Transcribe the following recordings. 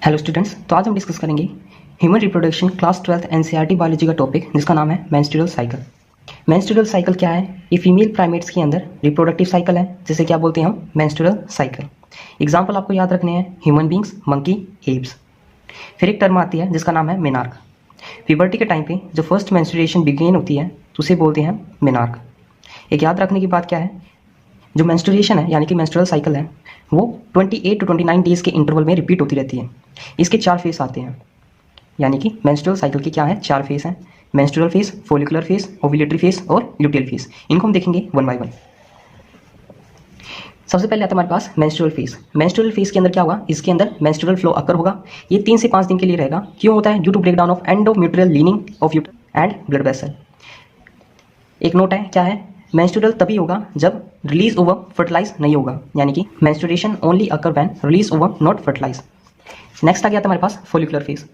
Hello students, तो आज हम डिस्कस करेंगे human reproduction class 12th NCERT biology का टॉपिक जिसका नाम है मेंस्ट्रुअल साइकिल। मेंस्ट्रुअल साइकिल क्या है? ये फीमेल प्राइमेट्स के अंदर रिप्रोडक्टिव साइकिल है, जिसे क्या बोलते हैं हम? Menstrual cycle. एग्जाम्पल आपको याद रखने हैं, ह्यूमन बींग्स, मंकी, एप्स। फिर एक टर्म आती है जिसका नाम है मेनार्क। प्यूबर्टी के टाइम पे जो फर्स्ट मेंस्ट्रुएशन बिगिन होती है तो उसे बोलते हैं मेनार्क। एक याद रखने की बात क्या है, जो मेंस्ट्रुएशन है यानी कि मेंस्ट्रुअल साइकिल है वो 28 टू 29 डेज के इंटरवल में रिपीट होती रहती है। इसके 4 फेस आते हैं, यानी कि मेंस्ट्रुअल साइकिल के क्या है? 4 फेस हैं। Menstrual face, follicular face, ovulatory face और ल्यूटियल फेस। इनको हम देखेंगे वन बाय वन। सबसे पहले आता है हमारे पास मेंस्ट्रुअल फेस। मेंस्ट्रुअल फेस के अंदर क्या होगा? इसके अंदर मेंस्ट्रुअल फ्लो अकर होगा। ये 3 से 5 दिन के लिए रहेगा। क्यों होता है? Due to breakdown of endometrial lining of uterus and blood vessel. एक नोट है, क्या है? मेंस्ट्रुअल तभी होगा जब रिलीज ओवम फर्टिलाइज नहीं होगा, यानी कि menstruation only occur when release ovum not fertilise. Next आ गया था हमारे पास फोलिकुलर फेस।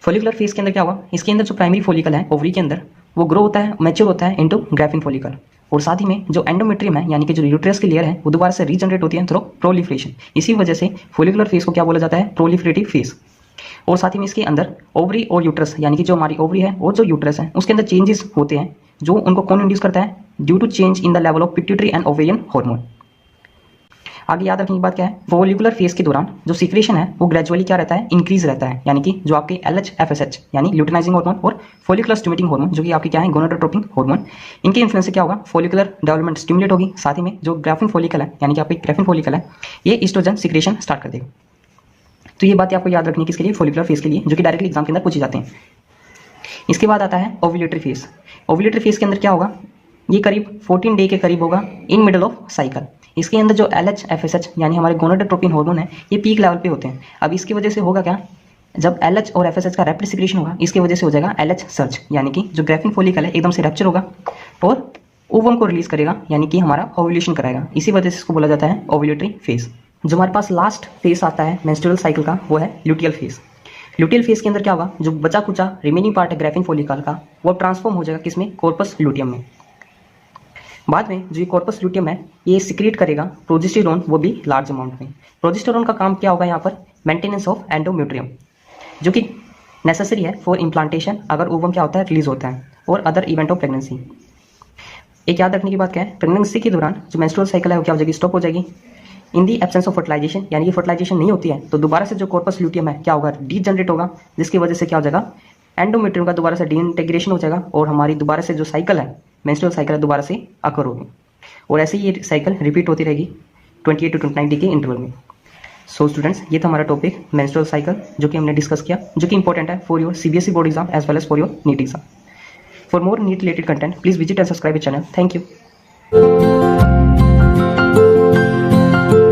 फोलिकुलर फेस के अंदर क्या होगा? इसके अंदर जो प्राइमरी फोलिकल है ओवरी के अंदर, वो ग्रो होता है, मैच्योर होता है इनटू ग्राफिन फोलिकल। और साथ ही में जो एंडोमेट्रियम है यानी कि जो यूट्रस की लेयर है वो दोबारा से रीजनरेट होती है थ्रू प्रोलिफरेशन। इसी वजह से फोलिकुलर फेस को क्या बोला जाता है? Proliferative face. और साथ ही में इसके अंदर ओवरी और यूट्रस यानी कि जो हमारी ओवरी है और जो यूट्रस है उसके अंदर चेंजेस होते हैं, जो उनको कौन इंड्यूस करता है? Due to change in the level of pituitary and ovarian hormone. आगे याद रखने की बात क्या है? फोलिकुलर फेस के दौरान जो सीक्रेशन है वो ग्रेजुअली क्या रहता है? इंक्रीज रहता है, यानी कि जो आपके LH FSH यानी ल्यूटिनाइजिंग हार्मोन और फोलिकुलर स्टिमुलेटिंग हार्मोन जो कि आपके क्या है? Gonadotropin hormone. इनके इन्फ्लुएंस से क्या होगा? फोलिकुलर डेवलपमेंट स्टिमुलेट होगी। साथ ही में जो ग्राफिन फोलिकल है यानी कि आपकी ग्राफिन फोलिकल है ये ईस्ट्रोजन सीक्रेशन स्टार्ट कर देगा। तो ये बात आपको याद रखनी है किसके लिए? फोलिकुलर फेस के लिए, जो कि डायरेक्टली एग्जाम के अंदर पूछे जाते हैं। इसके बाद आता है ओव्यूलेटरी फेस। ओव्यूलेटरी फेस के अंदर क्या होगा? ये करीब 14 डे के करीब होगा इन मिडल ऑफ साइकिल। इसके अंदर जो LH FSH यानी हमारे गोनाडोट्रोपिन हार्मोन है ये पीक लेवल पे होते हैं। अब इसकी वजह से होगा क्या? जब LH और FSH का रैपिड सिक्रेशन होगा इसकी वजह से हो जाएगा LH सर्ज, यानी कि जो ग्राफिन फोलिकल है एकदम से रैप्चर होगा और ओवम को रिलीज करेगा, यानी कि हमारा ओव्यूलेशन कराएगा। इसी वजह से इसको बोला जाता है ओव्यूलेटरी फेस। जो हमारे पास लास्ट फेस आता है मेंस्ट्रुअल साइकिल का वो है ल्यूटियल फेस। ल्यूटियल फेस के अंदर क्या होगा? जो बचा कुचा रिमेनिंग पार्ट है ग्राफिन फोलिकल का वो ट्रांसफॉर्म हो जाएगा किसमें? कॉर्पस ल्यूटियम में। बाद में जो ये कॉर्पस ल्यूटियम है ये सिक्रीट करेगा प्रोजेस्टेरोन, वो भी लार्ज अमाउंट में। प्रोजेस्टेरोन का काम क्या होगा यहाँ पर? मेंटेनेंस ऑफ एंडोमेट्रियम, जो कि नेसेसरी है फॉर इम्प्लांटेशन अगर ओवम क्या होता है? रिलीज होता है, और अदर इवेंट ऑफ प्रेगनेंसी। एक याद रखने की बात क्या है? प्रेगनेंसी के दौरान जो मेंस्ट्रुअल साइकिल है वो क्या हो जाएगी? स्टॉप हो जाएगी। इन दी एब्सेंस ऑफ फर्टिलाइजेशन, यानी कि फर्टिलाइजेशन नहीं होती है तो दोबारा से जो कॉर्पस ल्यूटियम है क्या होगा? डीजनरेट होगा, जिसकी वजह से क्या हो जाएगा? एंडोमेट्रियम का दोबारा से डीइंटीग्रेशन हो जाएगा और हमारी दोबारा से जो साइकिल है मेंस्ट्रुअल साइकिल है दोबारा से अकर होगी। और ऐसे ही ये साइकिल रिपीट होती रहेगी 28 टू 29 डे के इंटरवल में। सो स्टूडेंट्स, ये था हमारा टॉपिक मेंस्ट्रुअल साइकिल, जो कि हमने डिस्कस किया, जो कि इंपॉर्टेंट है for your CBSE board exam as well as for your NEET exam. For more NEET related content please visit and subscribe channel. Thank you.